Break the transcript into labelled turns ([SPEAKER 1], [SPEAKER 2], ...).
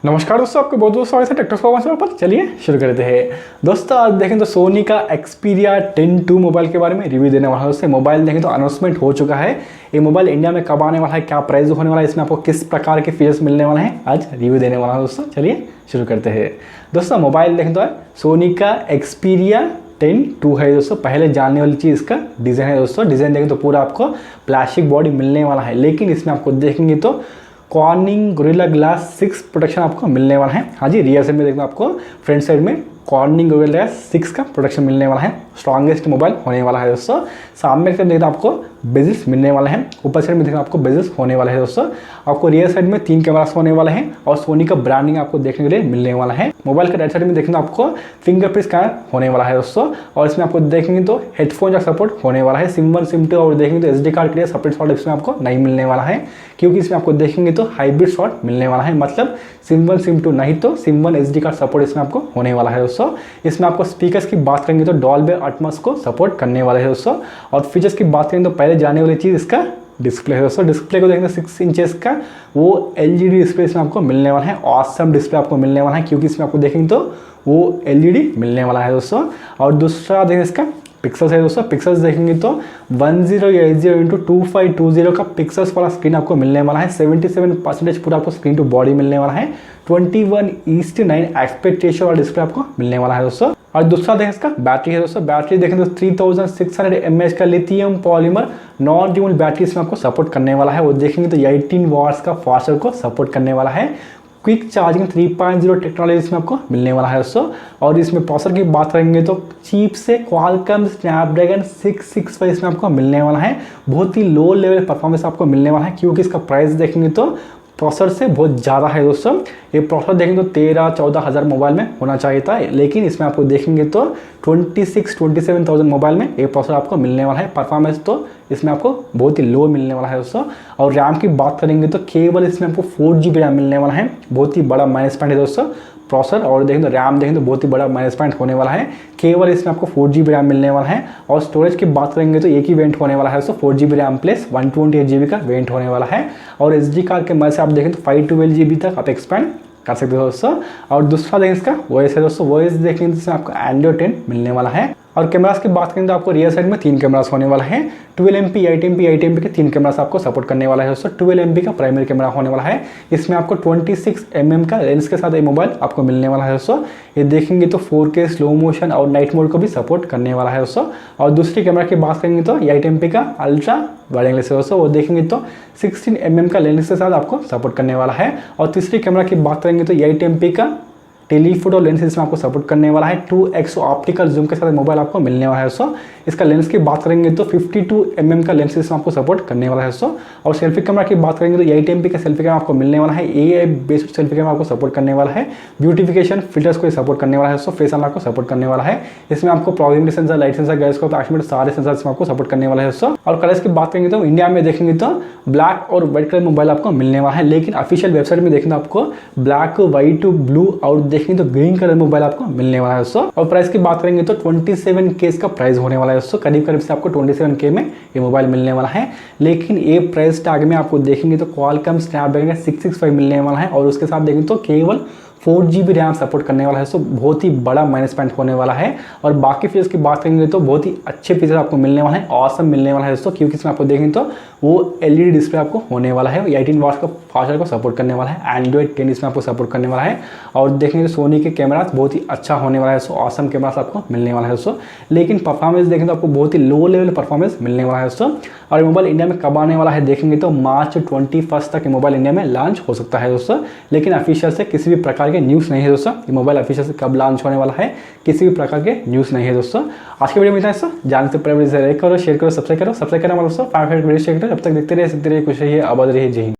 [SPEAKER 1] नमस्कार दोस्तों, आपको बहुत बहुत स्वागत है टेक्नोलॉजी पर। चलिए शुरू करते हैं। दोस्तों आज देखें तो सोनी का Xperia 10ii मोबाइल के बारे में रिव्यू देने वाला है। उससे मोबाइल देखें तो अनाउंसमेंट हो चुका है। ये मोबाइल इंडिया में कब आने वाला है, क्या प्राइस होने वाला है, इसमें आपको किस प्रकार के फीचर्स मिलने वाले हैं, आज रिव्यू देने वाला है दोस्तों। चलिए शुरू करते हैं। दोस्तों मोबाइल देखें तो सोनी का Xperia 10ii है दोस्तों। पहले जानने वाली चीज़ इसका डिज़ाइन है दोस्तों। डिज़ाइन देखें तो पूरा आपको प्लास्टिक बॉडी मिलने वाला है, लेकिन इसमें आपको देखेंगे तो कॉर्निंग गोरिल्ला ग्लास 6 प्रोटेक्शन आपको मिलने वाला है। हाँ जी, रियर साइड में देखो आपको फ्रंट साइड में कॉर्निंग गोरिल्ला ग्लास 6 का प्रोटेक्शन मिलने वाला है। स्ट्रॉन्गेस्ट मोबाइल होने वाला है दोस्तों। सामने से देखो आपको बेजल्स मिलने वाले हैं, ऊपर साइड में देखो आपको बेजल्स होने वाले हैं दोस्तों। आपको रियर साइड में 3 कैमरास होने वाले हैं और सोनी का ब्रांडिंग आपको देखने के लिए मिलने वाला है। मोबाइल के राइट साइड में देखेंगे तो आपको फिंगरप्रिंट स्कैनर होने वाला है दोस्तों। और इसमें आपको देखेंगे तो हेडफोन का सपोर्ट होने वाला है। सिम 1 सिम 2 और देखेंगे तो SD कार्ड के लिए सेपरेट स्लॉट इसमें आपको नहीं मिलने वाला है, क्योंकि इसमें आपको देखेंगे तो हाइब्रिड स्लॉट मिलने वाला है। मतलब सिम 1 सिम 2 नहीं तो सिम 1 SD कार्ड सपोर्ट इसमें आपको होने वाला है दोस्तों। इसमें आपको स्पीकर्स की बात करेंगे तो डॉल्बी एटमॉस को सपोर्ट करने वाले हैं दोस्तों। और फीचर्स की बात करेंगे तो पहले जाने वाली चीज़ इसका डिस्प्ले है दोस्तों। डिस्प्ले को देखेंगे 6 इंचेस का वो LED डिस्प्ले इसमें आपको मिलने वाला है। ऑसम डिस्प्ले आपको मिलने वाला है, क्योंकि इसमें आपको देखेंगे तो वो LED मिलने वाला है दोस्तों। और दूसरा देखेंगे इसका पिक्सल्स है दोस्तों। पिक्सल्स देखेंगे तो 1080x2520 का पिक्सल्स वाला स्क्रीन आपको मिलने वाला है। 77% पूरा आपको स्क्रीन टू बॉडी मिलने वाला है। 21:9 एस्पेक्ट रेशियो वाला डिस्प्ले आपको मिलने वाला है दोस्तों। और दूसरा देखें इसका बैटरी है दोस्तों। बैटरी देखें तो 3600 mAh का lithium polymer non dual battery इसमें आपको सपोर्ट करने वाला है। वो देखेंगे तो 18 वाट्स का फास्ट चार्ज को सपोर्ट करने वाला है। क्विक चार्जिंग 3.0 टेक्नोलॉजी इसमें आपको मिलने वाला है दोस्तों। और इसमें प्रोसेसर की बात करेंगे तो चीप से क्वालकॉम स्नैपड्रैगन 665 इसमें आपको मिलने वाला है। बहुत ही लो लेवल परफॉर्मेंस आपको मिलने वाला है, क्योंकि इसका प्राइस देखेंगे तो प्रोसेसर से बहुत ज़्यादा है दोस्तों। ये प्रोसेसर देखेंगे तो 13-14 हज़ार मोबाइल में होना चाहिए था, लेकिन इसमें आपको देखेंगे तो 26-27,000 मोबाइल में ये प्रोसेसर आपको मिलने वाला है। परफॉर्मेंस तो इसमें आपको बहुत ही लो मिलने वाला है दोस्तों। और रैम की बात करेंगे तो केवल इसमें आपको 4GB रैम मिलने वाला है। बहुत ही बड़ा माइनस पॉइंट है दोस्तों प्रोसेसर। और देखें तो रैम देखें तो बहुत ही बड़ा माइनस पॉइंट होने वाला है। केवल इसमें आपको 4GB रैम मिलने वाला है। और स्टोरेज की बात करेंगे तो एक ही वेरिएंट होने वाला है दोस्तों, 4GB रैम प्लस 128GB का वेरिएंट होने वाला है। और SD कार्ड के मदद से आप देखें तो 512GB तक आप एक्सपेंड कर सकते हो दोस्तों। और दूसरा देखें इसका वॉइस है दोस्तों। वॉइस देखेंगे तो इसमें आपको Android 10 मिलने वाला है। और कैमरास की बात करें तो आपको रियर साइड में 3 कैमरास होने वाला है। 12MP 8MP के 3 कैमरास आपको सपोर्ट करने वाला है दोस्तों। 12MP का प्राइमरी कैमरा होने वाला है। इसमें आपको 26mm का लेंस के साथ ये मोबाइल आपको मिलने वाला है दोस्तों। ये देखेंगे तो 4K स्लो मोशन और नाइट मोड को भी सपोर्ट करने वाला है दोस्तों। और दूसरी कैमरा की बात करेंगे तो 8MP का अल्ट्रा वाइड एंगल लेंस है दोस्तों। वो देखेंगे तो 16mm का लेंस के साथ आपको सपोर्ट करने वाला है। और तीसरी कैमरा की बात करेंगे तो 8MP का टेलीफोटो लेंस इसमें आपको सपोर्ट करने वाला है। 2x ऑप्टिकल जूम के साथ मोबाइल आपको मिलने वाला है दोस्तों। इसका लेंस की बात करेंगे तो 52mm का लेंस इसमें आपको सपोर्ट करने वाला है दोस्तों। और सेल्फी कैमरा की बात करेंगे तो 8MP का सेल्फी कैमरा आपको मिलने वाला है। AI बेस्ड सेल्फी कैमरा आपको सपोर्ट करने वाला है। ब्यूटिफिकेशन फिल्टर्स को सपोर्ट करने वाला है दोस्तों। फेस अनलॉक को सपोर्ट करने वाला है। इसमें आपको proximity sensor, light sensor, gyroscope, accelerometer सारे सेंसर इसमें आपको सपोर्ट करने वाला है दोस्तों। और कलर्स की बात करेंगे तो इंडिया में देखेंगे तो ब्लैक और व्हाइट कलर मोबाइल आपको मिलने वाला है, लेकिन ऑफिशियल वेबसाइट में देखेंगे तो आपको ब्लैक, व्हाइट, ब्लू और देखेंगे तो ग्रीन कलर मोबाइल आपको मिलने वाला है दोस्तों। और प्राइस की बात करेंगे तो 27K इसका प्राइस होने वाला है दोस्तों। करीब करीब से आपको 27K में ये मोबाइल मिलने वाला है। लेकिन ये प्राइस टैग में आपको देखेंगे तो क्वालकॉम स्नैपड्रैगन 665 मिलने वाला है। और उसके साथ देखेंगे तो केवल 4GB रैम सपोर्ट करने वाला है, तो बहुत ही बड़ा माइनस पॉइंट होने वाला है। और बाकी फीचर्स की बात करेंगे तो बहुत ही अच्छे फीचर्स आपको मिलने वाला है, ऑसम मिलने वाला है दोस्तों। क्योंकि इसमें आपको देखेंगे तो वो LED डिस्प्ले आपको होने वाला है। 18 वाट्स का फास्ट चार्ज को सपोर्ट करने वाला है। Android 10 इसमें आपको सपोर्ट करने वाला है। और देखेंगे तो सोनी के कैमरास बहुत ही अच्छा होने वाला है दोस्तों। ऑसम कैमरास आपको मिलने वाला है दोस्तों। लेकिन परफॉर्मेंस देखेंगे तो आपको बहुत ही लो लेवल परफॉर्मेंस मिलने वाला है दोस्तों। और मोबाइल इंडिया में कब आने वाला है देखेंगे तो मार्च 21 तक ये मोबाइल इंडिया में लॉन्च हो सकता है दोस्तों। लेकिन ऑफिशियल से किसी भी प्रकार के न्यूज़ नहीं है दोस्तों। ये मोबाइल ऑफिशियल से कब लॉन्च होने वाला है किसी भी प्रकार के न्यूज़ नहीं है दोस्तों। आज के वीडियो में इतना दोस्तों। जानने से पहले लाइक करो, शेयर करो, सब्सक्राइब करो। सब्सक्राइब करना दोस्तों। 5 मिनट वीडियो शेयर करो। जब तक देखते रहिए, सीखते रहिए, खुश रहिए, आबाद रहिए। जय हिंद।